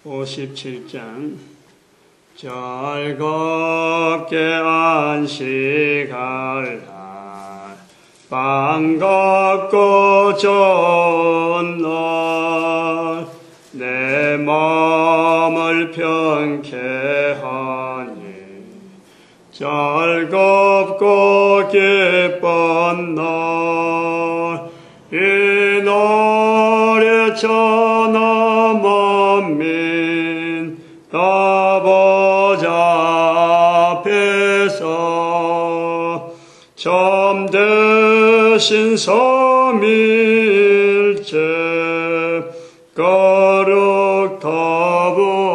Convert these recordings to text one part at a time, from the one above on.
57장 즐겁게 안식할 반갑고 좋은 날 내 마음을 평쾌하니 즐겁고 기쁜 날 이 날에 천하 만민 다 보좌 앞에서 참되신 삼일체 거룩 더불어네.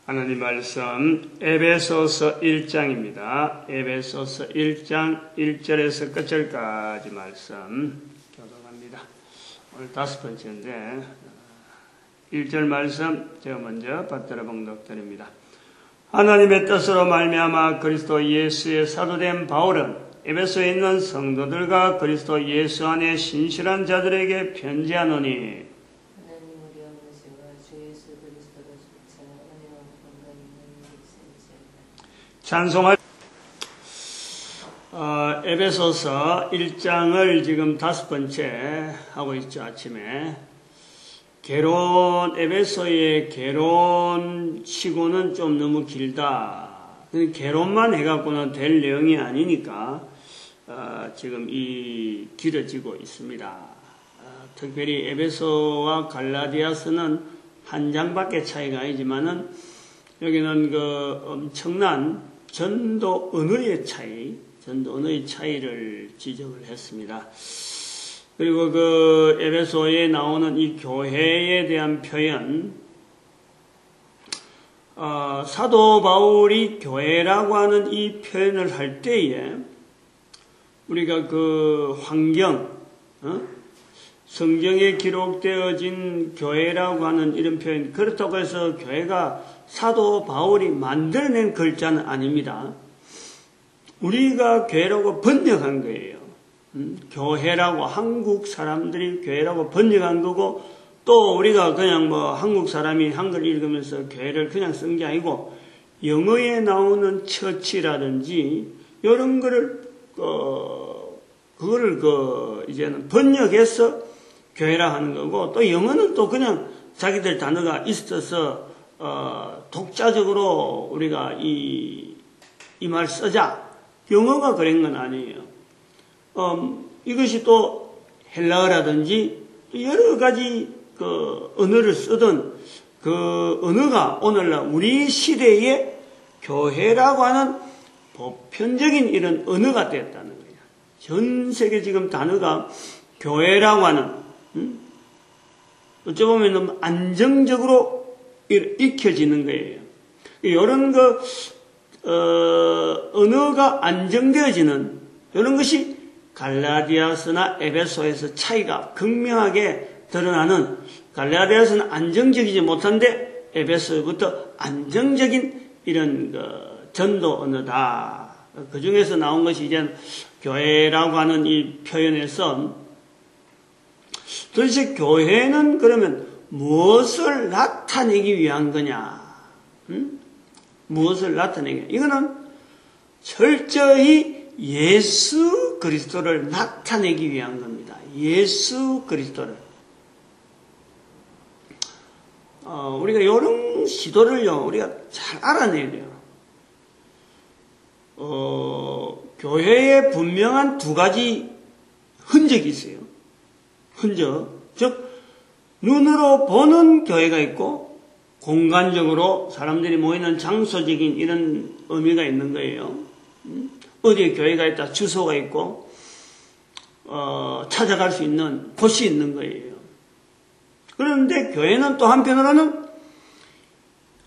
하나님 말씀 에베소서 1장입니다. 에베소서 1장 1절에서 끝절까지 말씀 교독합니다. 오늘 5번째인데 1절 말씀 제가 먼저 받들어 봉독드립니다. 하나님의 뜻으로 말미암아 그리스도 예수의 사도된 바울은 에베소에 있는 성도들과 그리스도 예수 안에 신실한 자들에게 편지하노니 하나님 우리 아버지와 주 예수 그리스도가 주차 은혜와 평강이 있으리이다. 찬송할 에베소서 1장을 지금 5번째 하고 있죠. 아침에 에베소의 개론 치고는 좀 너무 길다. 개론만 해갖고는 될 내용이 아니니까 지금 길어지고 있습니다. 특별히 에베소와 갈라디아서는 한 장밖에 차이가 아니지만은 여기는 그 엄청난 전도 언어의 차이를 지적을 했습니다. 그리고 그 에베소에 나오는 이 교회에 대한 표현, 사도 바울이 교회라고 하는 이 표현을 할 때에 우리가 그 환경, 성경에 기록되어진 교회라고 하는 이런 표현, 그렇다고 해서 교회가 사도 바울이 만들어낸 글자는 아닙니다. 우리가 교회라고 번역한 거예요. 교회라고 한국 사람들이 교회라고 번역한 거고, 또 우리가 그냥 한국 사람이 한글 읽으면서 교회를 그냥 쓴 게 아니고 영어에 나오는 처치라든지 이런 거를 그거를 이제는 번역해서 교회라 하는 거고, 또 영어는 또 그냥 자기들 단어가 있어서 독자적으로 우리가 이 말 쓰자, 영어가 그런 건 아니에요. 이것이 또 헬라어라든지 여러 가지 그 언어를 쓰던 그 언어가 오늘날 우리 시대의 교회라고 하는 보편적인 이런 언어가 되었다는 거예요. 전 세계 지금 단어가 교회라고 하는, 어찌 보면 너무 안정적으로 익혀지는 거예요. 이런 언어가 안정되어지는 이런 것이 갈라디아서나 에베소에서 차이가 극명하게 드러나는, 갈라디아서는 안정적이지 못한데 에베소부터 안정적인 이런 전도 언어다. 그 중에서 나온 것이 이제 교회라고 하는 이 표현에서 도대체 교회는 그러면 무엇을 나타내기 위한 거냐? 무엇을 나타내기 위한? 이거는 철저히 예수 그리스도를 나타내기 위한 겁니다. 예수 그리스도를. 우리가 이런 시도를요, 우리가 잘 알아내야 돼요. 교회에 분명한 두 가지 흔적이 있어요. 흔적. 즉, 눈으로 보는 교회가 있고, 공간적으로 사람들이 모이는 장소적인 이런 의미가 있는 거예요. 어디에 교회가 있다, 주소가 있고, 찾아갈 수 있는 곳이 있는 거예요. 그런데 교회는 또 한편으로는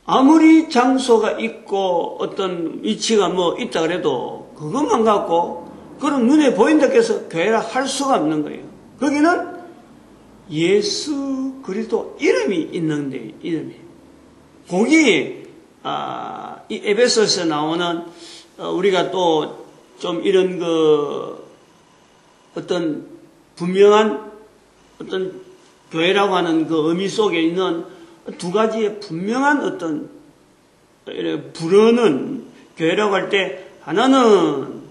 아무리 장소가 있고 어떤 위치가 있다 그래도 그것만 갖고 그런 눈에 보인다고 해서 교회라 할 수가 없는 거예요. 거기는 예수 그리스도 이름이 있는데, 이름이. 거기에, 이 에베소에서 나오는, 우리가 또 좀 이런 어떤 분명한 어떤 교회라고 하는 그 의미 속에 있는 두 가지의 분명한 어떤 불어는 교회라고 할 때 하나는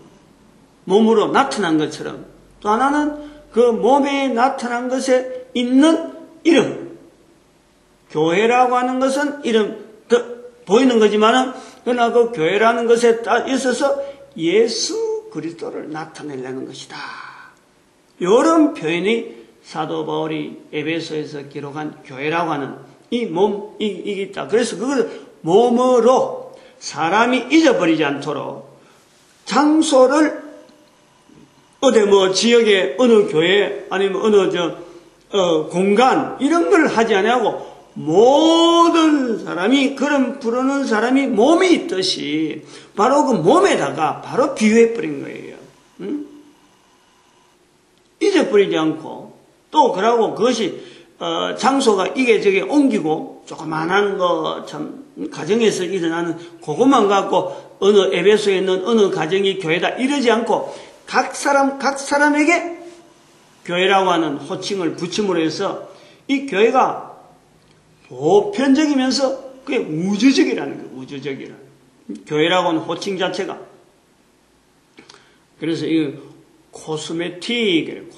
몸으로 나타난 것처럼 또 하나는 그 몸에 나타난 것에 있는 이름. 교회라고 하는 것은 이름 보이는 거지만은 그러나 그 교회라는 것에 있어서 예수 그리스도를 나타내려는 것이다. 이런 표현이 사도 바울이 에베소에서 기록한 교회라고 하는 이 몸이 있다. 그래서 그걸 몸으로 사람이 잊어버리지 않도록 장소를 어디 뭐 지역의 어느 교회 아니면 어느 공간 이런 걸 하지 아니하고 모든 사람이 그런 부르는 사람이 몸이 있듯이 바로 그 몸에다가 바로 비유해 버린 거예요. 응? 잊어버리지 않고 또 그러고 그것이 장소가 이게 옮기고 조그만한 거 참 가정에서 일어나는 그것만 갖고 어느 에베소에 있는 어느 가정이 교회다 이러지 않고 각 사람에게 교회라고 하는 호칭을 붙임으로 해서 이 교회가 보편적이면서 그게 우주적이라는 거예요. 우주적이라는 교회라고 하는 호칭 자체가. 그래서 이 코스메틱,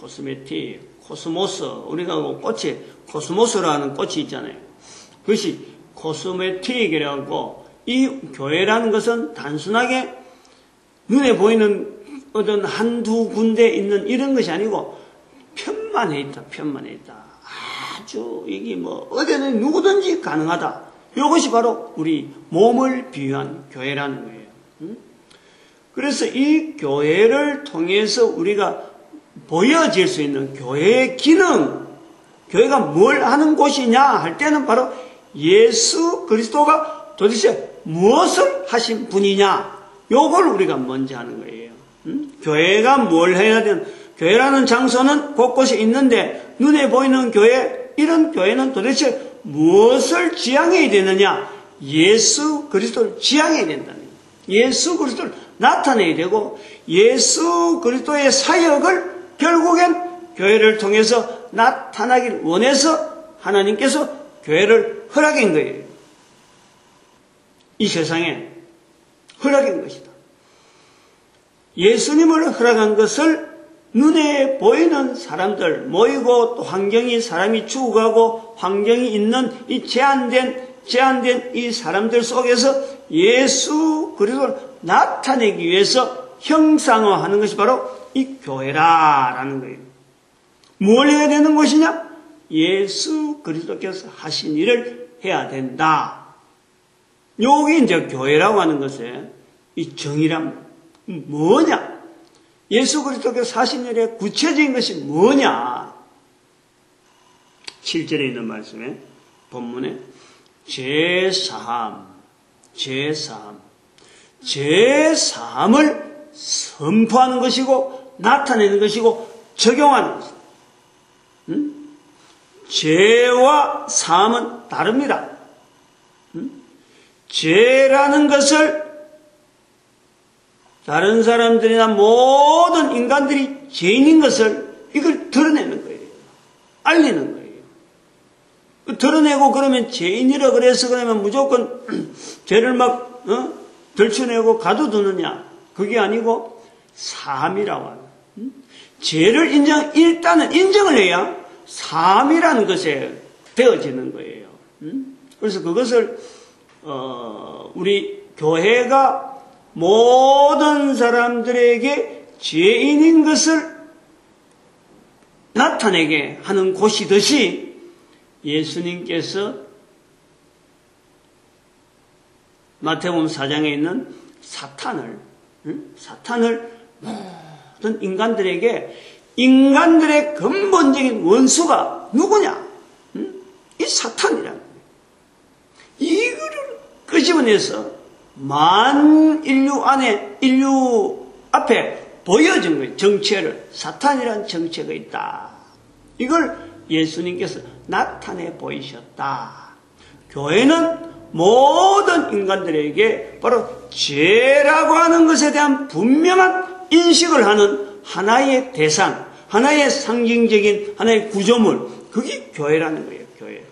코스모스, 우리가 뭐 꽃이 코스모스라는 꽃이 있잖아요. 그것이 코스메틱이라고 이 교회라는 것은 단순하게 눈에 보이는 어떤 한두 군데 있는 이런 것이 아니고 편만해 있다. 아주 이게 뭐 어디는 누구든지 가능하다. 이것이 바로 우리 몸을 비유한 교회라는 거예요. 그래서 이 교회를 통해서 우리가 보여질 수 있는 교회의 기능, 교회가 뭘 하는 곳이냐 할 때는 바로 예수 그리스도가 도대체 무엇을 하신 분이냐, 요걸 우리가 먼저 하는 거예요. 교회가 뭘 해야 되는, 교회라는 장소는 곳곳에 있는데 눈에 보이는 교회, 이런 교회는 도대체 무엇을 지향해야 되느냐? 예수 그리스도를 지향해야 된다는 거예요. 예수 그리스도를 나타내야 되고 예수 그리스도의 사역을 결국엔 교회를 통해서 나타나길 원해서 하나님께서 교회를 허락한 거예요. 이 세상에 허락한 것이다. 예수님을 허락한 것을 눈에 보이는 사람들 모이고 또 환경이 사람이 죽어가고 환경이 있는 이 제한된 이 사람들 속에서 예수 그리스도를 나타내기 위해서 형상화하는 것이 바로 이 교회라는 거예요. 뭘 해야 되는 것이냐? 예수 그리스도께서 하신 일을 해야 된다. 요게 이제 교회라고 하는 것의 이 정의란 뭐냐? 예수 그리스도께서 하신 일의 구체적인 것이 뭐냐? 7절에 있는 말씀에 본문에 제사함을 선포하는 것이고 나타내는 것이고 적용하는 것이다. 죄와 사함은 다릅니다. 죄라는 것을 다른 사람들이나 모든 인간들이 죄인인 것을 이걸 드러내는 거예요. 알리는 거예요. 드러내고 그러면 죄인이라 그래서 그러면 무조건 죄를 막 들춰내고 가둬두느냐? 그게 아니고 사함이라고 하는. 죄를 일단은 인정을 해야 사함이라는 것에 되어지는 거예요. 그래서 그것을 우리 교회가 모든 사람들에게 죄인인 것을 나타내게 하는 곳이듯이 예수님께서 마태복음 4장에 있는 사탄을 모든 인간들의 근본적인 원수가 누구냐? 이 사탄이라는 거예요. 이거를 끄집어내서 인류 앞에 보여준 거예요. 정체를. 사탄이라는 정체가 있다. 이걸 예수님께서 나타내 보이셨다. 교회는 모든 인간들에게 바로 죄라고 하는 것에 대한 분명한 인식을 하는 하나의 대상, 하나의 상징적인 하나의 구조물, 그게 교회라는 거예요, 교회.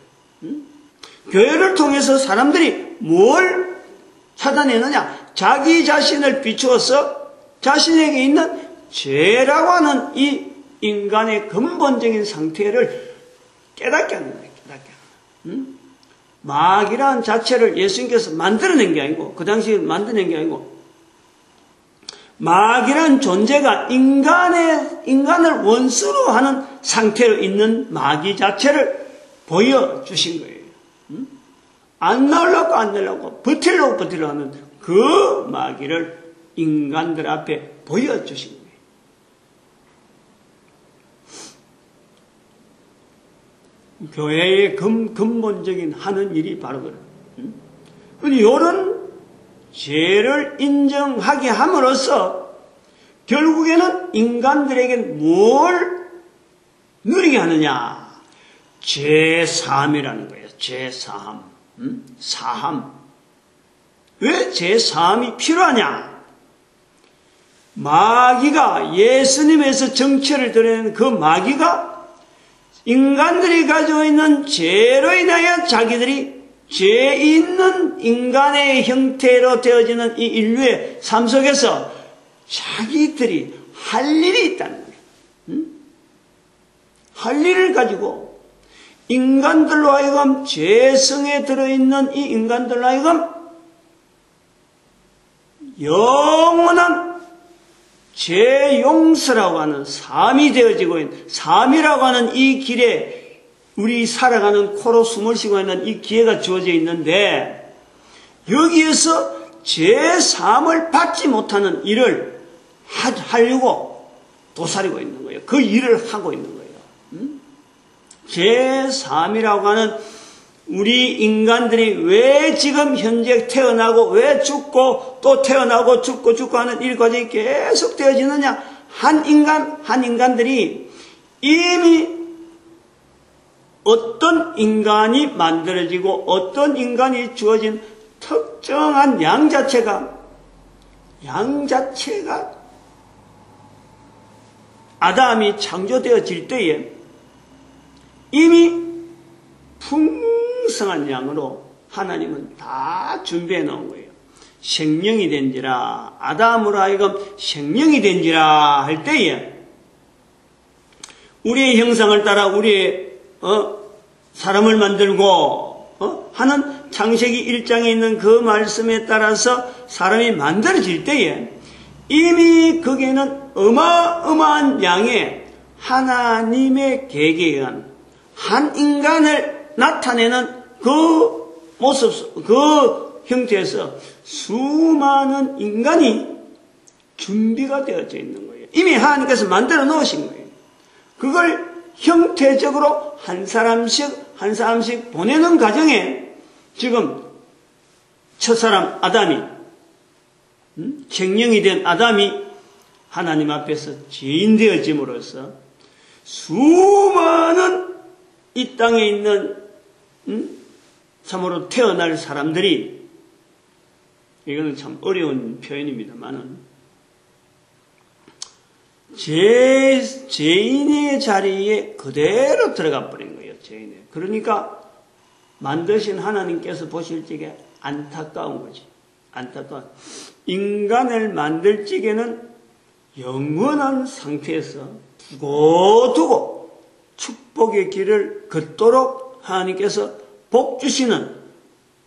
교회를 통해서 사람들이 뭘 찾아내느냐? 자기 자신을 비추어서 자신에게 있는 죄라고 하는 이 인간의 근본적인 상태를 깨닫게 하는 거예요, 깨닫게 하는 거예요. 마귀라는 자체를 예수님께서 만들어낸 게 아니고, 그 당시에 만들어낸 게 아니고, 마귀라는 존재가 인간을 원수로 하는 상태로 있는 마귀 자체를 보여주신 거예요. 안 나오려고 안 나오려고 버틸려고 하는 그 마귀를 인간들 앞에 보여주신 거예요. 교회의 근본적인 하는 일이 바로 그래요. 이런 죄를 인정하게 함으로써 결국에는 인간들에게 뭘 누리게 하느냐? 죄사함이라는 거예요. 죄사함. 사함. 왜 죄사함이 필요하냐? 마귀가 예수님에서 정체를 드러내는 그 마귀가 인간들이 가지고 있는 죄로 인하여 자기들이 죄 있는 인간의 형태로 되어지는 이 인류의 삶 속에서 자기들이 할 일이 있다는 거예요. 할 일을 가지고 인간들로 하여금 죄성에 들어있는 이 인간들로 하여금 영원한 죄용서라고 하는 삶이 되어지고 있는, 삶이라고 하는 이 길에 우리 살아가는 코로 숨을 쉬고 있는 이 기회가 주어져 있는데, 여기에서 죄사함을 받지 못하는 일을 하려고 도사리고 있는 거예요. 그 일을 하고 있는 거예요. 죄사함이라고 하는 우리 인간들이 왜 지금 현재 태어나고 왜 죽고 또 태어나고 죽고 하는 일 과정이 계속 되어지느냐? 한 인간들이 이미 어떤 인간이 만들어지고 어떤 인간이 주어진 특정한 양 자체가 아담이 창조되어질 때에 이미 풍성한 양으로 하나님은 다 준비해 놓은 거예요. 생명이 된지라, 아담으로 하여금 생명이 된지라 할 때에 우리의 형상을 따라 우리의 사람을 만들고 하는 창세기 1장에 있는 그 말씀에 따라서 사람이 만들어질 때에 이미 거기에는 어마어마한 양의 하나님의 계획에 의한 한 인간을 나타내는 그 모습, 그 형태에서 수많은 인간이 준비가 되어져 있는 거예요. 이미 하나님께서 만들어 놓으신 거예요. 그걸 형태적으로 한 사람씩 보내는 과정에 지금 첫사람 아담이, 생명이 된 아담이 하나님 앞에서 죄인 되어짐으로써 수많은 이 땅에 있는 참으로 태어날 사람들이, 이거는 참 어려운 표현입니다만은, 죄인의 자리에 그대로 들어가 버린 거예요. 죄인의. 그러니까 만드신 하나님께서 보실 적에 안타까운 거지. 안타까운. 인간을 만들 적에는 영원한 상태에서 두고두고 축복의 길을 걷도록 하나님께서 복 주시는,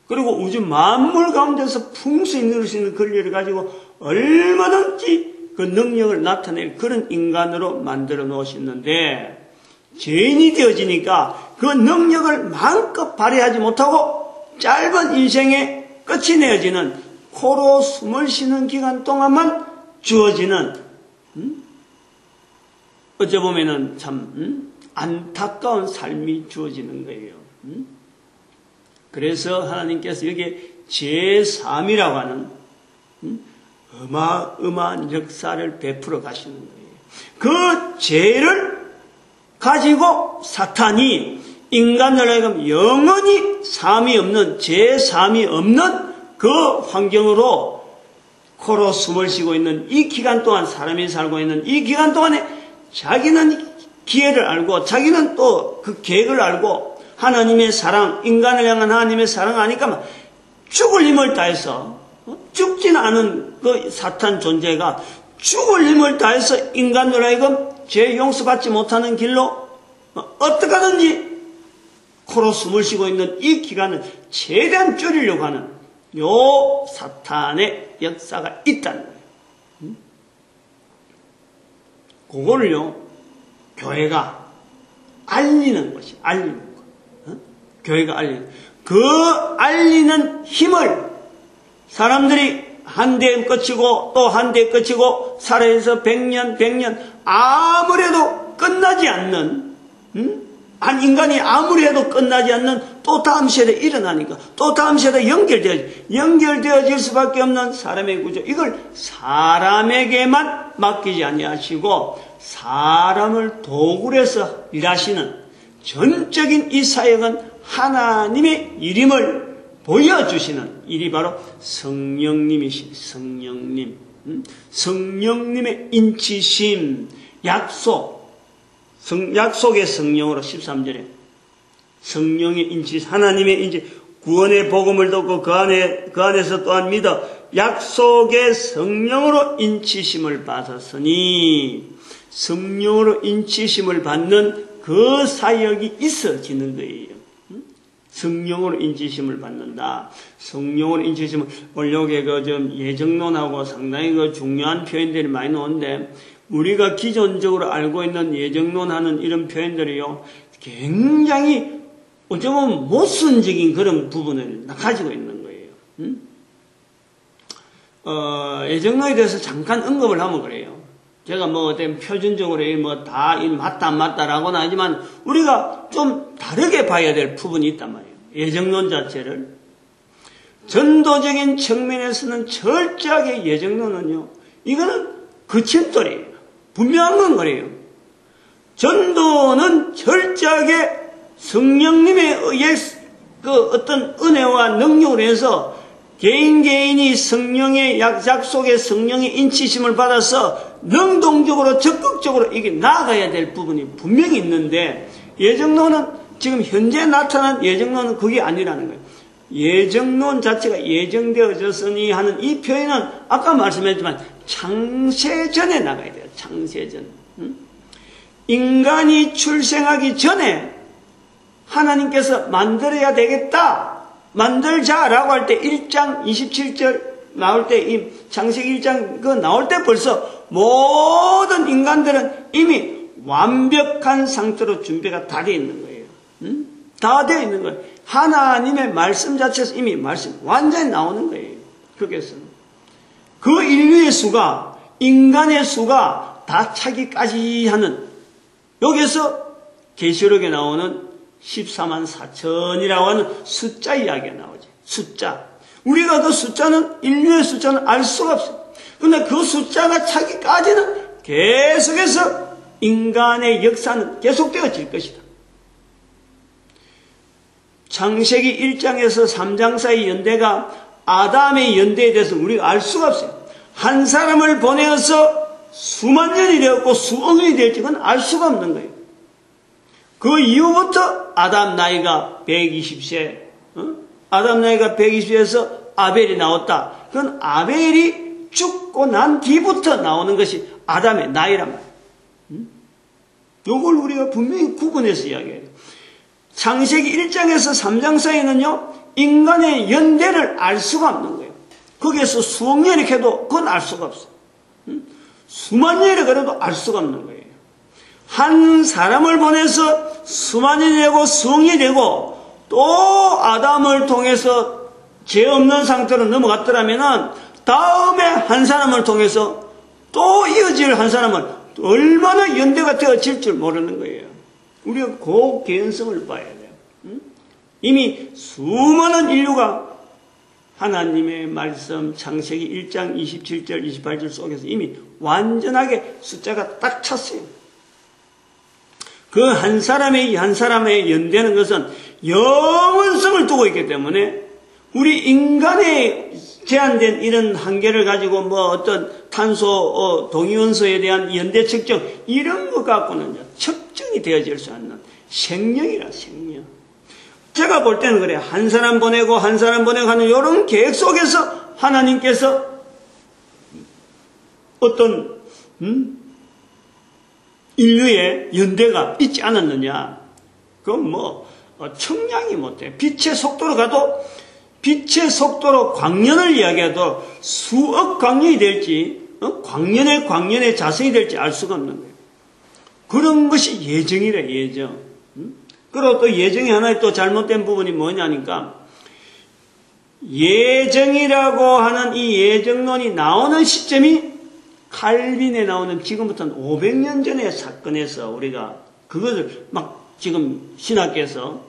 그리고 우주 만물 가운데서 풍성히 누릴 수 있는 권리를 가지고 얼마든지 그 능력을 나타낼 그런 인간으로 만들어 놓으셨는데, 죄인이 되어지니까 그 능력을 마음껏 발휘하지 못하고 짧은 인생의 끝이 내어지는, 코로 숨을 쉬는 기간 동안만 주어지는, 어찌 보면은 참 안타까운 삶이 주어지는 거예요. 그래서 하나님께서 여기에 제3이라고 하는 어마어마한 역사를 베풀어 가시는 거예요. 그 죄를 가지고 사탄이 인간을 하여금 영원히 삶이 없는, 제3이 없는 그 환경으로 코로 숨을 쉬고 있는 이 기간 동안, 사람이 살고 있는 이 기간 동안에 자기는 기회를 알고 자기는 또 그 계획을 알고 하나님의 사랑, 인간을 향한 하나님의 사랑 하니까 죽을 힘을 다해서 죽지는 않은 그 사탄 존재가 죽을 힘을 다해서 인간들 하여금 죄 용서받지 못하는 길로 어떻게 하든지 코로 숨을 쉬고 있는 이 기간을 최대한 줄이려고 하는 요 사탄의 역사가 있다는 거예요. 그거를요, 교회가 알리는 것이, 알리는 거. 교회가 알리는, 그 알리는 힘을 사람들이 한 대에 끝이고 또 한 대에 끝이고 살아서 100년 아무래도 끝나지 않는, 한 인간이 아무리 해도 끝나지 않는 또 다음 세대에 일어나니까 또 다음 세대에 연결되어질 수밖에 없는 사람의 구조, 이걸 사람에게만 맡기지 아니하시고 사람을 도구로 해서 일하시는 전적인 이 사역은 하나님의 이름을 보여주시는 일이 바로 성령님이신 성령님, 성령님의 인치심, 약속의 성령으로 13절에 성령의 인치, 하나님의 인치, 구원의 복음을 듣고 그 안에서 또한 믿어 약속의 성령으로 인치심을 받았으니, 성령으로 인치심을 받는 그 사역이 있어지는 거예요. 성령으로 인치심을 받는다. 성령으로 인치심을, 원력의 예정론하고 상당히 중요한 표현들이 많이 나오는데, 우리가 기존적으로 알고 있는 예정론하는 이런 표현들이요, 굉장히 어쩌면 모순적인 그런 부분을 가지고 있는 거예요. 예정론에 대해서 잠깐 언급을 하면 그래요. 제가 어떤 표준적으로 다 맞다 안 맞다라고는 하지만 우리가 좀 다르게 봐야 될 부분이 있단 말이에요. 예정론 자체를. 전도적인 측면에서는 철저하게 예정론은요, 이거는 거침돌이에요. 분명한 건 그래요. 전도는 철저하게 성령님의 어떤 은혜와 능력으로 해서 개인이 성령의 약속의 성령의 인치심을 받아서 능동적으로 적극적으로 이게 나아가야 될 부분이 분명히 있는데, 예정론은 지금 현재 나타난 예정론은 그게 아니라는 거예요. 예정론 자체가 예정되어졌으니 하는 이 표현은 아까 말씀했지만 창세전에 나가야 돼요. 창세전. 인간이 출생하기 전에 하나님께서 만들어야 되겠다, 만들자라고 할 때 1장 27절 나올 때, 이 창세기 1장 그 나올 때 벌써 모든 인간들은 이미 완벽한 상태로 준비가 다 되어 있는 거예요. 다 되어 있는 거예요. 하나님의 말씀 자체에서 이미 말씀 완전히 나오는 거예요. 거기에서는 그 인류의 수가, 인간의 수가 다 차기까지 하는, 여기에서 계시록에 나오는 14만 4천이라고 하는 숫자 이야기가 나오죠. 숫자. 우리가 그 숫자는, 인류의 숫자는 알 수가 없어요. 그런데 그 숫자가 차기까지는 계속해서 인간의 역사는 계속되어질 것이다. 창세기 1장에서 3장 사이 연대가 아담의 연대에 대해서 우리가 알 수가 없어요. 한 사람을 보내어서 수만 년이 되었고 수억 년이 될지 그건 알 수가 없는 거예요. 그 이후부터 아담 나이가 120세, 아담 나이가 120세에서 아벨이 나왔다. 그건 아벨이 죽고 난 뒤부터 나오는 것이 아담의 나이란 말이에요. 이걸 우리가 분명히 구분해서 이야기해요. 창세기 1장에서 3장 사이는요, 인간의 연대를 알 수가 없는 거예요. 거기에서 수억 년이 해도 그건 알 수가 없어요. 수만 년이 그래도 알 수가 없는 거예요. 한 사람을 보내서 수만 년이 되고 수억 년이 되고 또 아담을 통해서 죄 없는 상태로 넘어갔더라면은 다음에 한 사람을 통해서 또 이어질 한 사람은 얼마나 연대가 되어질 줄 모르는 거예요. 우리가 그 개연성을 봐야 돼요. 이미 수많은 인류가 하나님의 말씀 창세기 1장 27절 28절 속에서 이미 완전하게 숫자가 딱 찼어요. 그 한 사람의 연대는 것은 영원성을 두고 있기 때문에 우리 인간의 제한된 이런 한계를 가지고 어떤 탄소 동위원소에 대한 연대 측정 이런 것 갖고는 측정이 되어질 수 없는 생명이라, 생명. 제가 볼 때는 그래요. 한 사람 보내고 한 사람 보내고 하는 이런 계획 속에서 하나님께서 어떤 인류의 연대가 있지 않았느냐. 그건 뭐 청량이 못해. 빛의 속도로 가도, 빛의 속도로 광년을 이야기해도 수억 광년이 될지 광년의 자성이 될지 알 수가 없는 거예요. 그런 것이 예정이래, 예정. 그리고 또 예정이 하나의 또 잘못된 부분이 뭐냐니까, 예정이라고 하는 이 예정론이 나오는 시점이 칼빈에 나오는 지금부터는 500년 전의 사건에서 우리가 그것을 막 지금 신학계에서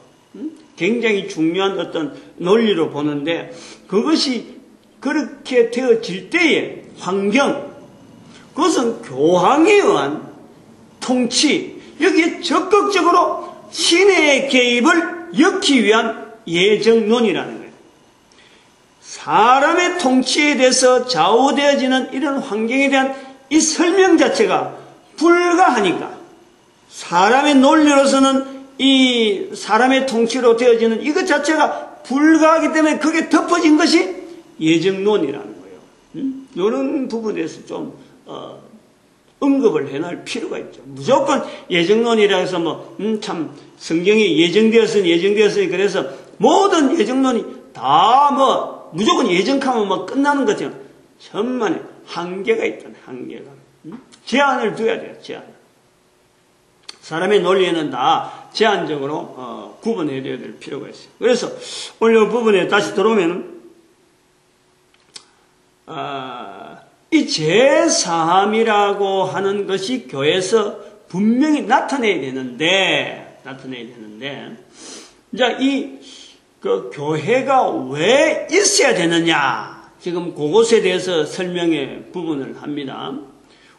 굉장히 중요한 어떤 논리로 보는데, 그것이 그렇게 되어질 때의 환경, 그것은 교황에 의한 통치, 여기에 적극적으로 신의 개입을 엮기 위한 예정론이라는 거예요. 사람의 통치에 대해서 좌우되어지는 이런 환경에 대한 이 설명 자체가 불가하니까, 사람의 논리로서는 이 사람의 통치로 되어지는 이것 자체가 불가하기 때문에 그게 덮어진 것이 예정론이라는 거예요. 이런 부분에서 좀 언급을 해놓을 필요가 있죠. 무조건 예정론이라 해서 참 성경이 예정되었으니 그래서 모든 예정론이 다 무조건 예정하면 끝나는 것처럼 천만에 한계가 있다는, 한계가. 제한을 둬야 돼요, 제한. 사람의 논리에는 다 제한적으로 구분해야 될 필요가 있어요. 그래서 오늘 이 부분에 다시 들어오면 이 제사함이라고 하는 것이 교회에서 분명히 나타내야 되는데, 이제 그 교회가 왜 있어야 되느냐, 지금 그것에 대해서 설명의 부분을 합니다.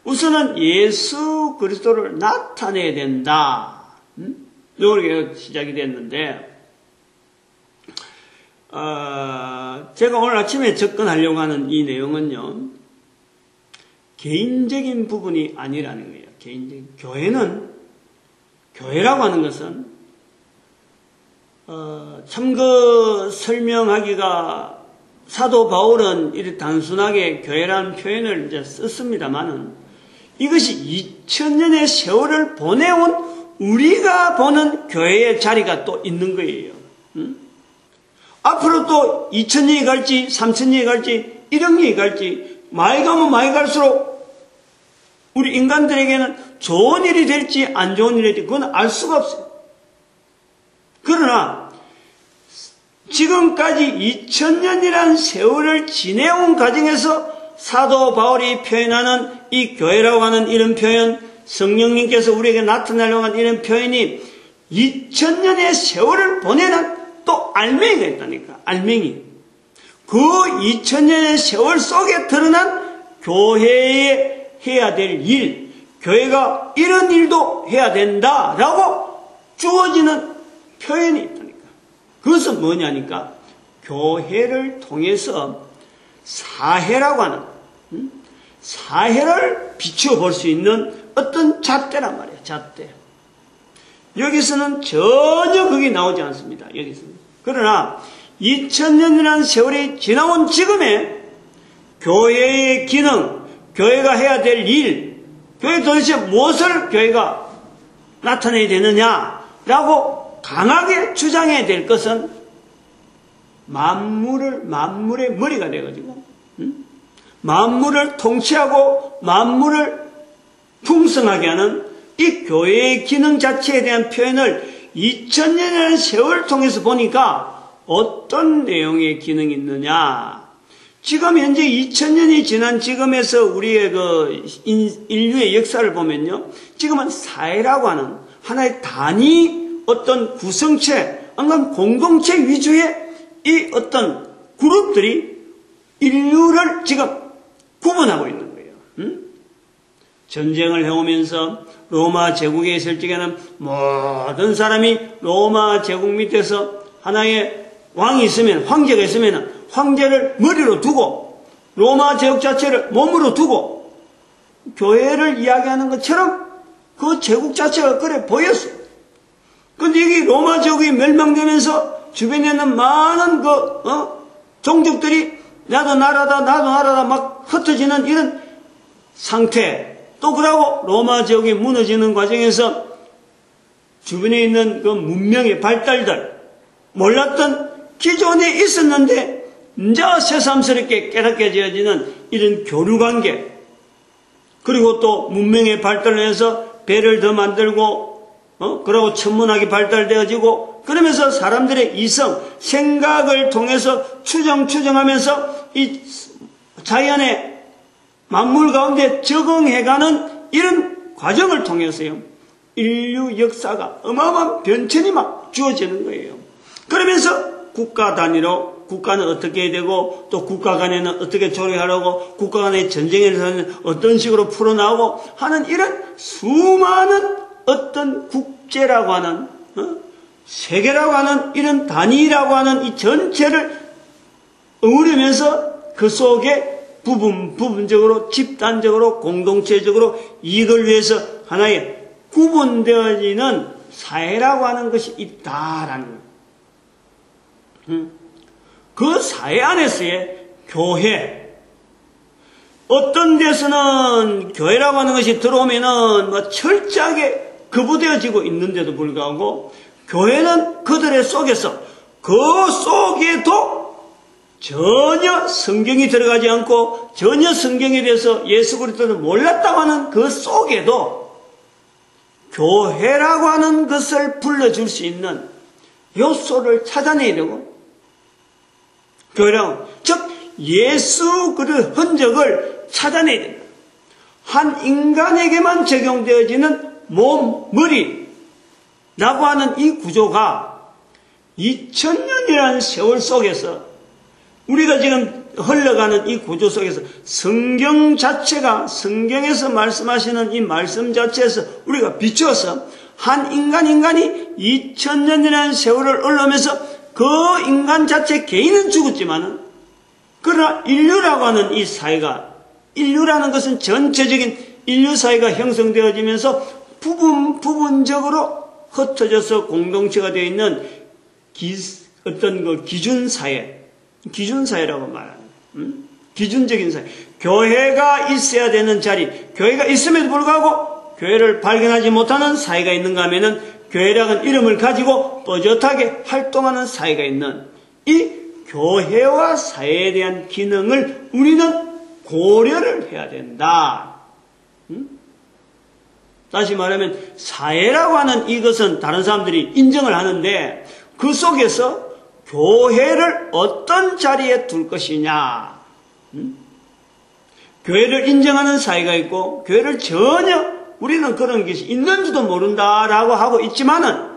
우선은 예수 그리스도를 나타내야 된다. 이렇게 시작이 됐는데, 제가 오늘 아침에 접근하려고 하는 이 내용은요, 개인적인 부분이 아니라는 거예요. 개인적인. 교회라고 하는 것은, 참 설명하기가, 사도 바울은 이렇게 단순하게 교회라는 표현을 이제 썼습니다만은, 이것이 2000년의 세월을 보내온 우리가 보는 교회의 자리가 또 있는 거예요. 앞으로 또 2000년이 갈지 3000년이 갈지 1억년이 갈지 많이 가면 많이 갈수록 우리 인간들에게는 좋은 일이 될지 안 좋은 일이 될지 그건 알 수가 없어요. 그러나 지금까지 2000년이라는 세월을 지내온 과정에서 사도 바울이 표현하는 이 교회라고 하는 이런 표현, 성령님께서 우리에게 나타나려고 하는 이런 표현이 2000년의 세월을 보내는 또 알맹이가 있다니까. 알맹이. 그 2000년의 세월 속에 드러난 교회에 해야 될 일, 교회가 이런 일도 해야 된다라고 주어지는 표현이 있다니까. 그것은 뭐냐니까, 교회를 통해서 사회라고 하는, 사회를 비추어 볼 수 있는 어떤 잣대란 말이에요. 잣대. 여기서는 전혀 그게 나오지 않습니다. 여기서는. 그러나 2000년이라는 세월이 지나온 지금에 교회의 기능, 교회가 해야 될 일, 교회 도대체 무엇을 교회가 나타내야 되느냐라고 강하게 주장해야 될 것은 만물의 머리가 되어가지고 만물을 통치하고 만물을 풍성하게 하는 이 교회의 기능 자체에 대한 표현을 2000년이라는 세월을 통해서 보니까 어떤 내용의 기능이 있느냐. 지금 현재 2000년이 지난 지금에서 우리의 인류의 역사를 보면요, 지금은 사회라고 하는 하나의 단위 어떤 구성체, 아니면 공동체 위주의 이 어떤 그룹들이 인류를 지금 구분하고 있는 거예요. 전쟁을 해오면서 로마 제국에 있을 적에는 모든 사람이 로마 제국 밑에서 하나의 왕이 있으면, 황제가 있으면 황제를 머리로 두고 로마 제국 자체를 몸으로 두고 교회를 이야기하는 것처럼 그 제국 자체가 그래 보였어요. 근데 이게 로마 제국이 멸망되면서 주변에 있는 많은 종족들이 나도 나라다 막 흩어지는 이런 상태. 또 그러고 로마 제국이 무너지는 과정에서 주변에 있는 그 문명의 발달들, 몰랐던 기존에 있었는데 이제 새삼스럽게 깨닫게 되어지는 이런 교류관계, 그리고 또 문명의 발달을 해서 배를 더 만들고 그러고 천문학이 발달되어지고, 그러면서 사람들의 이성, 생각을 통해서 추정하면서 이 자연의 만물 가운데 적응해가는 이런 과정을 통해서요, 인류 역사가 어마어마한 변천이 막 주어지는 거예요. 그러면서 국가 단위로 국가는 어떻게 되고, 또 국가 간에는 어떻게 조력하려고, 국가 간의 전쟁에서는 어떤 식으로 풀어나오고 하는 이런 수많은 어떤 국제라고 하는, 세계라고 하는 이런 단위라고 하는 이 전체를 어우르면서 그 속에 부분적으로, 집단적으로, 공동체적으로 이익을 위해서 하나의 구분되어지는 사회라고 하는 것이 있다라는 거예요. 그 사회 안에서의 교회, 어떤 데서는 교회라고 하는 것이 들어오면은 뭐 철저하게 거부되어지고 있는데도 불구하고, 교회는 그들의 속에서, 그 속에도 전혀 성경이 들어가지 않고 전혀 성경에 대해서 예수 그리스도를 몰랐다고 하는 그 속에도 교회라고 하는 것을 불러줄 수 있는 요소를 찾아내야 되고, 교회라고, 즉 예수 그리스도의 흔적을 찾아내야 된다. 한 인간에게만 적용되어지는 몸, 머리라고 하는 이 구조가 2000년이라는 세월 속에서, 우리가 지금 흘러가는 이 구조 속에서 성경 자체가, 성경에서 말씀하시는 이 말씀 자체에서 우리가 비추어서 한 인간이 2000년이라는 세월을 흘러면서 그 인간 자체 개인은 죽었지만은, 그러나 인류라고 하는 이 사회가, 인류라는 것은 전체적인 인류 사회가 형성되어지면서 부분적으로 흩어져서 공동체가 되어 있는 어떤 그 기준사회라고 말하는, 기준적인 사회. 교회가 있어야 되는 자리, 교회가 있음에도 불구하고 교회를 발견하지 못하는 사회가 있는가 하면은, 교회라는 이름을 가지고 떳떳하게 활동하는 사회가 있는 이 교회와 사회에 대한 기능을 우리는 고려를 해야 된다. 다시 말하면 사회라고 하는 이것은 다른 사람들이 인정을 하는데, 그 속에서 교회를 어떤 자리에 둘 것이냐. 교회를 인정하는 사회가 있고, 교회를 전혀 우리는 그런 것이 있는지도 모른다라고 하고 있지만은,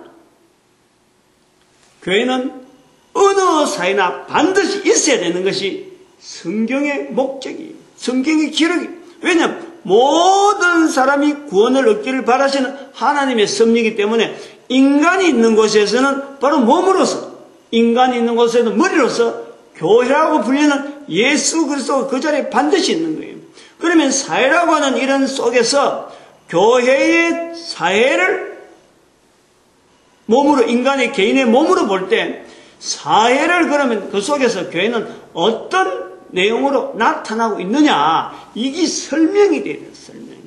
교회는 어느 사회나 반드시 있어야 되는 것이 성경의 목적이에요. 성경의 기록이에요. 왜냐하면 모든 사람이 구원을 얻기를 바라시는 하나님의 섭리이기 때문에, 인간이 있는 곳에서는 바로 몸으로서, 인간이 있는 곳에서는 머리로서 교회라고 불리는 예수 그리스도가 그 자리에 반드시 있는 거예요. 그러면 사회라고 하는 이런 속에서 교회의 사회를 몸으로, 인간의 개인의 몸으로 볼 때, 사회를 그러면 그 속에서 교회는 어떤 내용으로 나타나고 있느냐, 이게 설명이 돼야 돼요. 설명이.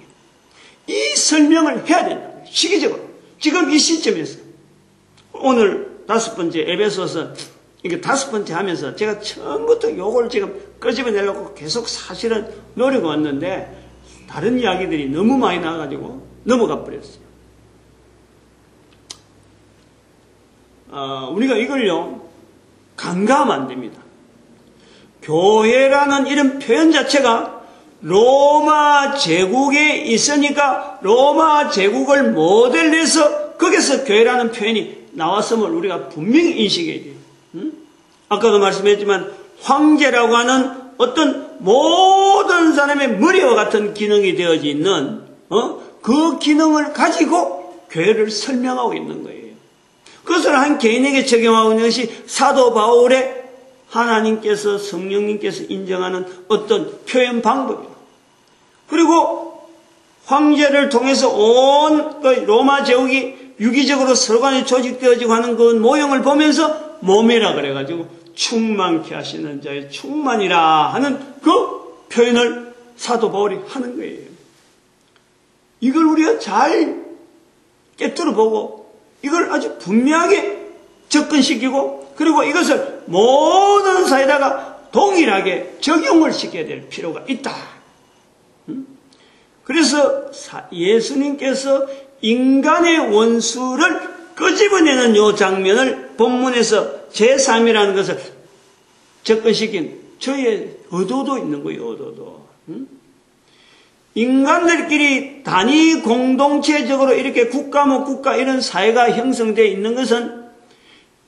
이 설명을 해야 된다. 시기적으로. 지금 이 시점에서 오늘 5번째 에베소서, 이게 5번째 하면서 제가 처음부터 요걸 지금 끄집어내려고 계속 사실은 노리고 왔는데, 다른 이야기들이 너무 많이 나와가지고 넘어가 버렸어요. 우리가 이걸요, 간과하면 안 됩니다. 교회라는 이런 표현 자체가 로마 제국에 있으니까 로마 제국을 모델로 해서 거기서 교회라는 표현이 나왔음을 우리가 분명히 인식해야 돼요. 아까도 말씀했지만 황제라고 하는 어떤 모든 사람의 머리와 같은 기능이 되어져 있는 그 기능을 가지고 교회를 설명하고 있는 거예요. 그것을 한 개인에게 적용하고 있는 것이 사도 바울의 하나님께서, 성령님께서 인정하는 어떤 표현 방법이에요. 그리고 황제를 통해서 온 로마 제국이 유기적으로 서로 간에 조직되어지고 하는 그 모형을 보면서 몸이라 그래가지고 충만케 하시는 자의 충만이라 하는 그 표현을 사도 바울이 하는 거예요. 이걸 우리가 잘 깨뜨려 보고 이걸 아주 분명하게 접근시키고 그리고 이것을 모든 사회다가 동일하게 적용을 시켜야 될 필요가 있다. 그래서 예수님께서 인간의 원수를 끄집어내는 이 장면을 본문에서 제3이라는 것을 접근시킨 저의 의도도 있는 거예요. 의도도. 인간들끼리 단위 공동체적으로 이렇게 국가 뭐 국가 이런 사회가 형성되어 있는 것은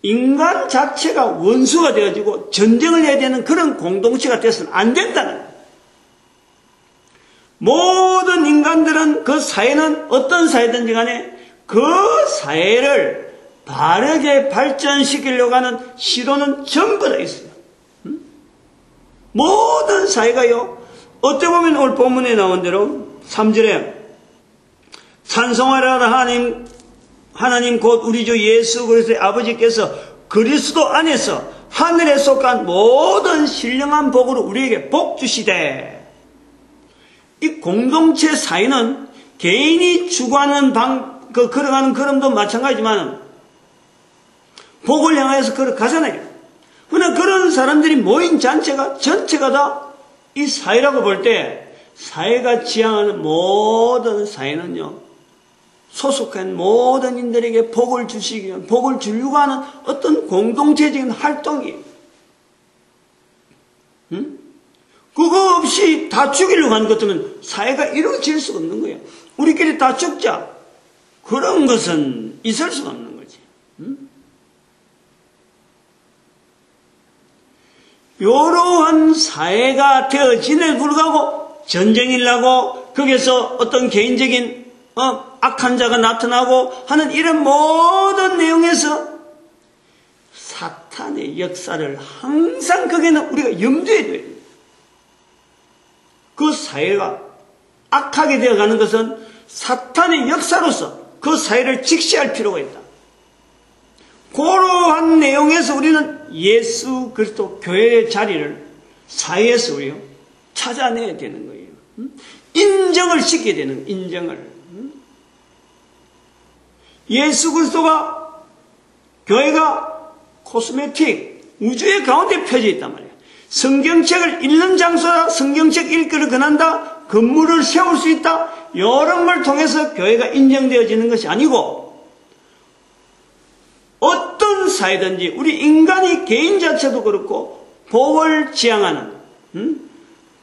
인간 자체가 원수가 되어지고 전쟁을 해야 되는 그런 공동체가 돼서는 안 된다는 거예요. 모든 인간들은 그 사회는 어떤 사회든지 간에 그 사회를 바르게 발전시키려고 하는 시도는 전부 다 있어요. 모든 사회가요. 어떻게 보면 오늘 본문에 나온 대로 3절에 찬송하라 하나님 곧 우리 주 예수 그리스도의 아버지께서 그리스도 안에서 하늘에 속한 모든 신령한 복으로 우리에게 복 주시되 이 공동체 사이는 개인이 추구하는 걸어가는 걸음도 마찬가지지만 복을 향해서 걸어가잖아요. 그러나 그런 사람들이 모인 전체가 다 이 사회라고 볼 때 사회가 지향하는 모든 사회는요. 소속한 모든 인들에게 복을 주시기 위한 복을 주려고 하는 어떤 공동체적인 활동이에요. 그거 없이 다 죽이려고 하는 것들은 사회가 이루어질 수가 없는 거예요. 우리끼리 다 죽자. 그런 것은 있을 수가 없는 거지. 이러한 사회가 되어지는에 불구하고 전쟁이 나고 거기서 어떤 개인적인 악한 자가 나타나고 하는 이런 모든 내용에서 사탄의 역사를 항상 거기는 우리가 염두에 둬야 돼요. 그 사회가 악하게 되어가는 것은 사탄의 역사로서 그 사회를 직시할 필요가 있다. 그러한 내용에서 우리는 예수 그리스도 교회의 자리를 사회에서 우리가 찾아내야 되는 거예요. 인정을 시켜야 되는 거예요. 인정을. 예수 그리스도가 교회가 코스메틱 우주의 가운데 펴져 있단 말이에요. 성경책을 읽는 장소라 성경책 읽기를 권한다. 건물을 세울 수 있다. 이런 걸 통해서 교회가 인정되어지는 것이 아니고 어떤 사회든지 우리 인간이 개인 자체도 그렇고 복을 지향하는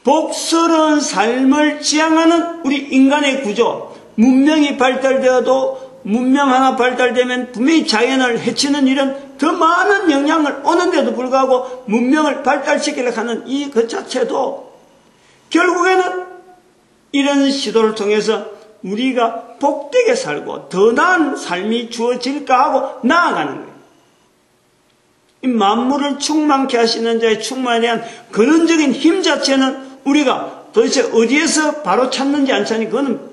복스러운 삶을 지향하는 우리 인간의 구조 문명이 발달되어도 문명 하나 발달되면 분명히 자연을 해치는 이런 더 많은 영향을 오는데도 불구하고 문명을 발달시키려고 하는 이 그 자체도 결국에는 이런 시도를 통해서 우리가 복되게 살고 더 나은 삶이 주어질까 하고 나아가는 거예요. 이 만물을 충만케 하시는 자의 충만에 대한 근원적인 힘 자체는 우리가 도대체 어디에서 바로 찾는지 안 찾는지 그거는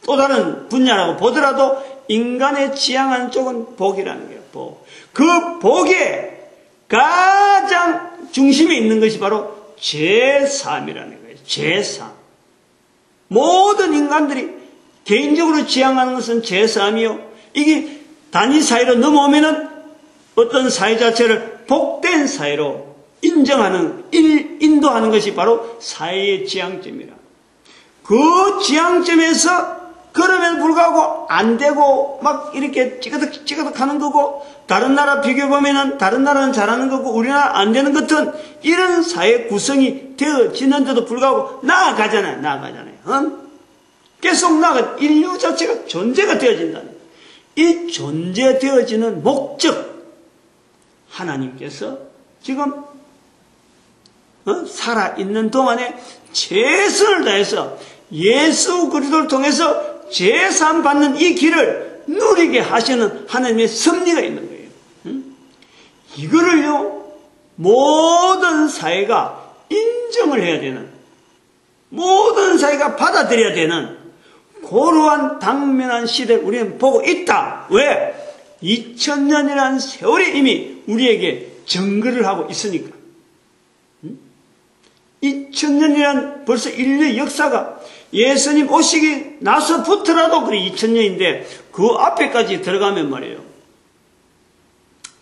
또 다른 분야라고 보더라도 인간의 지향하는 쪽은 복이라는 거예요. 복. 그 복의 가장 중심에 있는 것이 바로 제3이라는 거예요. 제3. 모든 인간들이 개인적으로 지향하는 것은 제3이요. 이게 단위 사회로 넘어오면은 어떤 사회 자체를 복된 사회로 인정하는, 인도하는 것이 바로 사회의 지향점이라. 그 지향점에서 그러면 불구하고 안 되고 막 이렇게 찌그덕 하는 거고 다른 나라 비교해보면은 다른 나라는 잘하는 거고 우리나라 안 되는 것은 이런 사회 구성이 되어지는데도 불구하고 나아가잖아요. 계속 인류 자체가 존재가 되어진다는 이 존재되어지는 목적 하나님께서 지금 살아있는 동안에 최선을 다해서 예수 그리스도를 통해서 제삼 받는 이 길을 누리게 하시는 하나님의 섭리가 있는 거예요. 이거를요 모든 사회가 인정을 해야 되는 모든 사회가 받아들여야 되는 고루한 당면한 시대를 우리는 보고 있다. 왜? 2000년이라는 세월이 이미 우리에게 증거를 하고 있으니까. 2000년이란 벌써 인류의 역사가 예수님 오시기 나서부터라도 그래 2000년인데 그 앞에까지 들어가면 말이에요.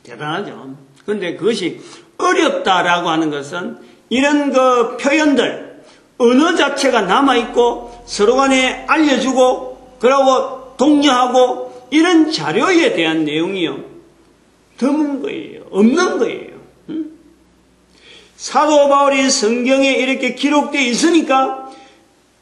대단하죠. 그런데 그것이 어렵다라고 하는 것은 이런 그 표현들, 언어 자체가 남아있고 서로 간에 알려주고 그러고 독려하고 이런 자료에 대한 내용이요. 드문 거예요. 없는 거예요. 사도 바울이 성경에 이렇게 기록되어 있으니까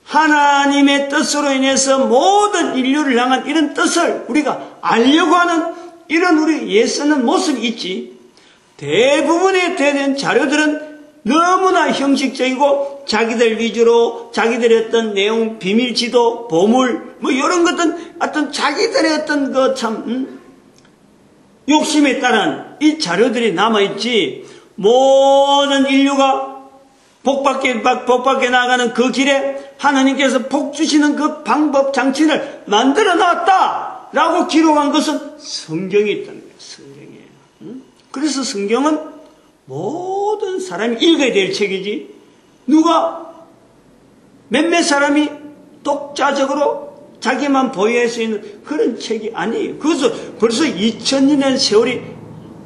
하나님의 뜻으로 인해서 모든 인류를 향한 이런 뜻을 우리가 알려고 하는 이런 우리 애쓰는 모습이 있지. 대부분에 대한 자료들은 너무나 형식적이고 자기들 위주로 자기들의 어떤 내용, 비밀 지도, 보물 뭐 이런 것들 어떤 자기들의 어떤 그 참 욕심에 따른 이 자료들이 남아있지. 모든 인류가 복받게 나가는 그 길에 하나님께서 복 주시는 그 방법 장치를 만들어 놨다라고 기록한 것은 성경에 있다는 거예요. 성경에. 그래서 성경은 모든 사람이 읽어야 될 책이지 누가 몇몇 사람이 독자적으로 자기만 보유할 수 있는 그런 책이 아니에요. 그래서 벌써 2000년의 세월이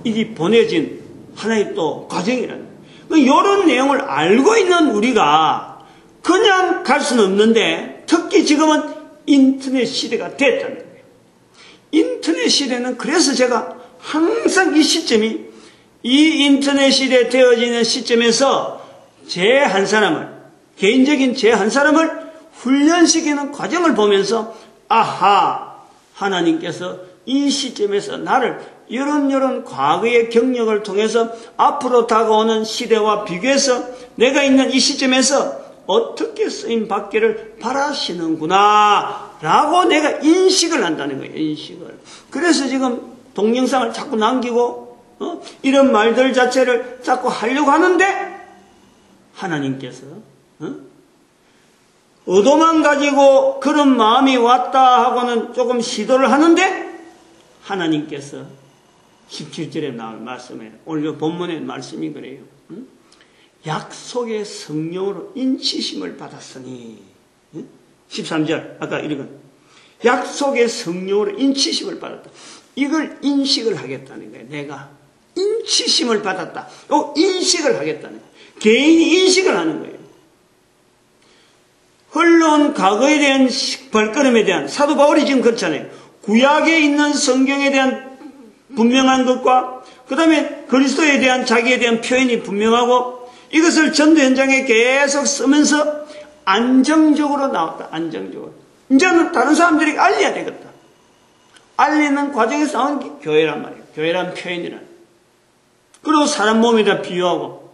이게 보내진 하나의 또 과정이라는 거예요. 이런 내용을 알고 있는 우리가 그냥 갈 수는 없는데 특히 지금은 인터넷 시대가 됐다는 거예요. 인터넷 시대는 그래서 제가 항상 이 시점이 이 인터넷 시대에 되어지는 시점에서 제 한 사람을 개인적인 제 한 사람을 훈련시키는 과정을 보면서 아하 하나님께서 이 시점에서 나를 이런 과거의 경력을 통해서 앞으로 다가오는 시대와 비교해서 내가 있는 이 시점에서 어떻게 쓰임 받기를 바라시는구나 라고 내가 인식을 한다는 거예요. 인식을. 그래서 지금 동영상을 자꾸 남기고 이런 말들 자체를 자꾸 하려고 하는데 하나님께서 의도만 가지고 그런 마음이 왔다 하고는 조금 시도를 하는데 하나님께서 17절에 나온 말씀에 오늘 본문의 말씀이 그래요. 약속의 성령으로 인치심을 받았으니 13절 아까 읽은 약속의 성령으로 인치심을 받았다. 이걸 인식을 하겠다는 거예요. 내가 인치심을 받았다. 인식을 하겠다는 거예요. 개인이 인식을 하는 거예요. 흘러온 과거에 대한 발걸음에 대한 사도 바울이 지금 그렇잖아요. 구약에 있는 성경에 대한 분명한 것과 그 다음에 그리스도에 대한 자기에 대한 표현이 분명하고 이것을 전도 현장에 계속 쓰면서 안정적으로 나왔다. 안정적으로. 이제는 다른 사람들이 알려야 되겠다. 알리는 과정에서 나온 게 교회란 말이에요. 교회란 표현이란. 그리고 사람 몸에다 비유하고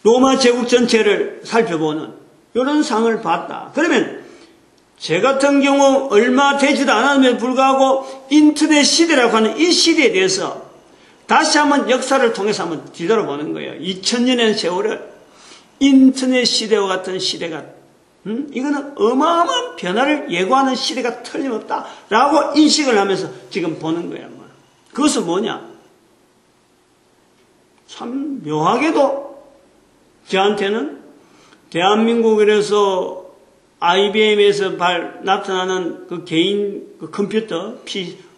로마 제국 전체를 살펴보는 이런 상을 봤다. 그러면 제 같은 경우 얼마 되지도 않았음에도 불구하고 인터넷 시대라고 하는 이 시대에 대해서 다시 한번 역사를 통해서 한번 뒤돌아보는 거예요. 2000년의 세월을 인터넷 시대와 같은 시대가 이거는 어마어마한 변화를 예고하는 시대가 틀림없다라고 인식을 하면서 지금 보는 거예요. 그것은 뭐냐? 참 묘하게도 저한테는 대한민국에서 IBM에서 나타나는 그 개인 그 컴퓨터,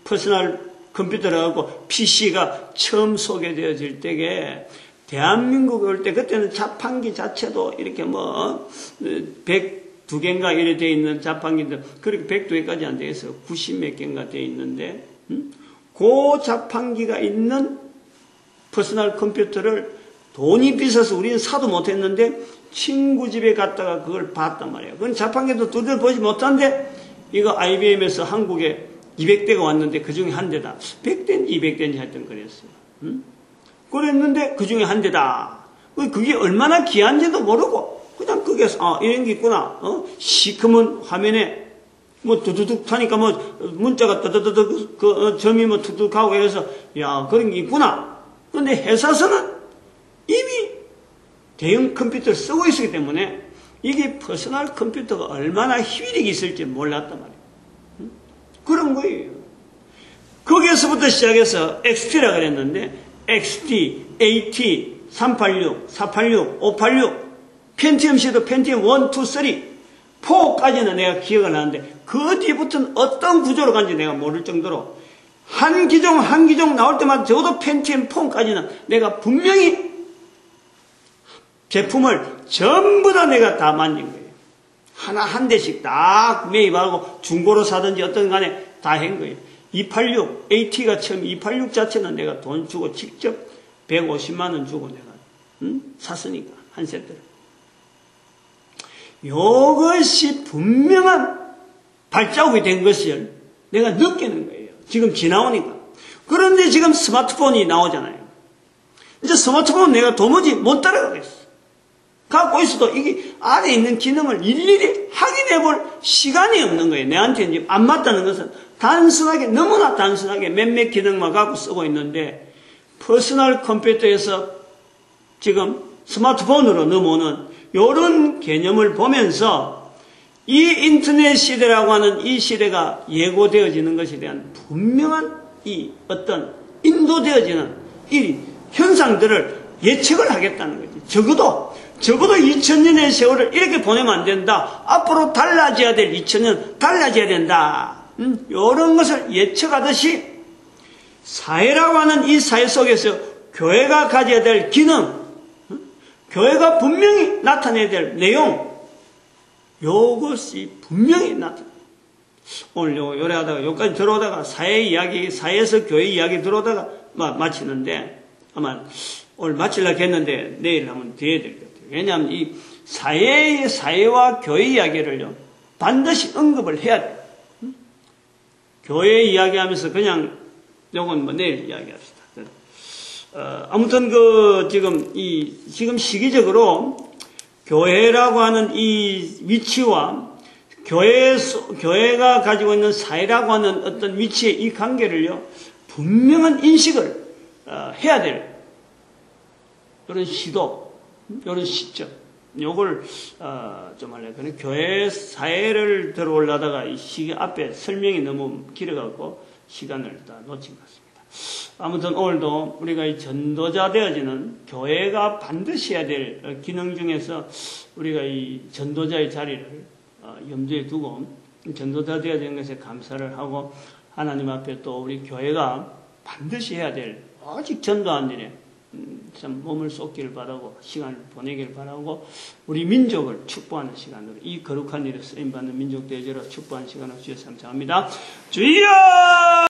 퍼스널 컴퓨터라고 PC가 처음 소개되어질 때에 대한민국에 올 때 그때는 자판기 자체도 이렇게 102개인가 이래 되어 있는 자판기인데 그렇게 102개까지 안 되어 있어요. 90몇 개인가 되어 있는데 그 자판기가 있는 퍼스널 컴퓨터를 돈이 비싸서 우리는 사도 못했는데 친구 집에 갔다가 그걸 봤단 말이에요. 그건 자판기도 두드려 보지 못한데 이거 IBM에서 한국에 200대가 왔는데 그 중에 한 대다. 100대인지 200대인지 하여튼 그랬어요. 그랬는데 그 중에 한 대다. 그게 얼마나 귀한지도 모르고 그냥 거기에서 이런 게 있구나. 시커먼 화면에 두두둑 타니까 문자가 뜨뜨뜨뜨 점이 두둑하고 이래서 야 그런 게 있구나. 그런데 회사에서는 이미 대형 컴퓨터를 쓰고 있기 때문에 이게 퍼스널 컴퓨터가 얼마나 효율이 있을지 몰랐단 말이에요. 그런 거예요. 거기에서부터 시작해서 XT라 그랬는데 XT, AT, 386, 486, 586 펜티엄C도 펜티엄 1, 2, 3, 4까지는 내가 기억을 하는데 그 뒤부터는 어떤 구조로 간지 내가 모를 정도로 한 기종 나올 때마다 적어도 펜티엄 4까지는 내가 분명히 제품을 전부 다 내가 다 만진 거예요. 하나 한 대씩 다 매입하고 중고로 사든지 어떤 간에 다 한 거예요. 286, AT가 처음 286 자체는 내가 돈 주고 직접 150만 원 주고 내가 샀으니까 한 세트를. 이것이 분명한 발자국이 된 것을 내가 느끼는 거예요. 지금 지나오니까. 그런데 지금 스마트폰이 나오잖아요. 이제 스마트폰 내가 도무지 못 따라가겠어. 갖고 있어도 이게 안에 있는 기능을 일일이 확인해 볼 시간이 없는 거예요. 내한테 이제 안 맞다는 것은 단순하게, 너무나 단순하게 몇몇 기능만 갖고 쓰고 있는데, 퍼스널 컴퓨터에서 지금 스마트폰으로 넘어오는 이런 개념을 보면서 이 인터넷 시대라고 하는 이 시대가 예고되어지는 것에 대한 분명한 이 어떤 인도되어지는 이 현상들을 예측을 하겠다는 거지. 적어도 2000년의 세월을 이렇게 보내면 안 된다. 앞으로 달라져야 될 2000년 달라져야 된다. 이런 것을 예측하듯이 사회라고 하는 이 사회 속에서 교회가 가져야 될 기능, 교회가 분명히 나타내야 될 내용, 이것이 분명히 나타나. 오늘 요래하다가 여기까지 들어오다가 사회 이야기, 사회에서 교회 이야기 들어오다가 마치는데 아마 오늘 마치려고 했는데 내일 한번 드려야 될 것 같아요. 왜냐하면 이 사회와 교회 이야기를요 반드시 언급을 해야 돼요. 교회 이야기하면서 그냥 요건 뭐 내일 이야기합시다. 아무튼 지금 시기적으로 교회라고 하는 이 위치와 교회가 가지고 있는 사회라고 하는 어떤 위치의 이 관계를요 분명한 인식을 해야 될 이런 시도, 이런 시점, 요걸 좀 할래요. 그냥 교회 사회를 들어올라다가 이 시기 앞에 설명이 너무 길어갖고 시간을 다 놓친 것 같습니다. 아무튼 오늘도 우리가 이 전도자 되어지는 교회가 반드시 해야 될 기능 중에서 우리가 이 전도자의 자리를 염두에 두고 전도자 되어지는 것에 감사를 하고 하나님 앞에 또 우리 교회가 반드시 해야 될 아직 전도 안 되네. 참 몸을 쏟기를 바라고 시간을 보내기를 바라고 우리 민족을 축복하는 시간으로 이 거룩한 일에 쓰임받는 민족 대제로 축복하는 시간을 주셔서 감사합니다. 주여!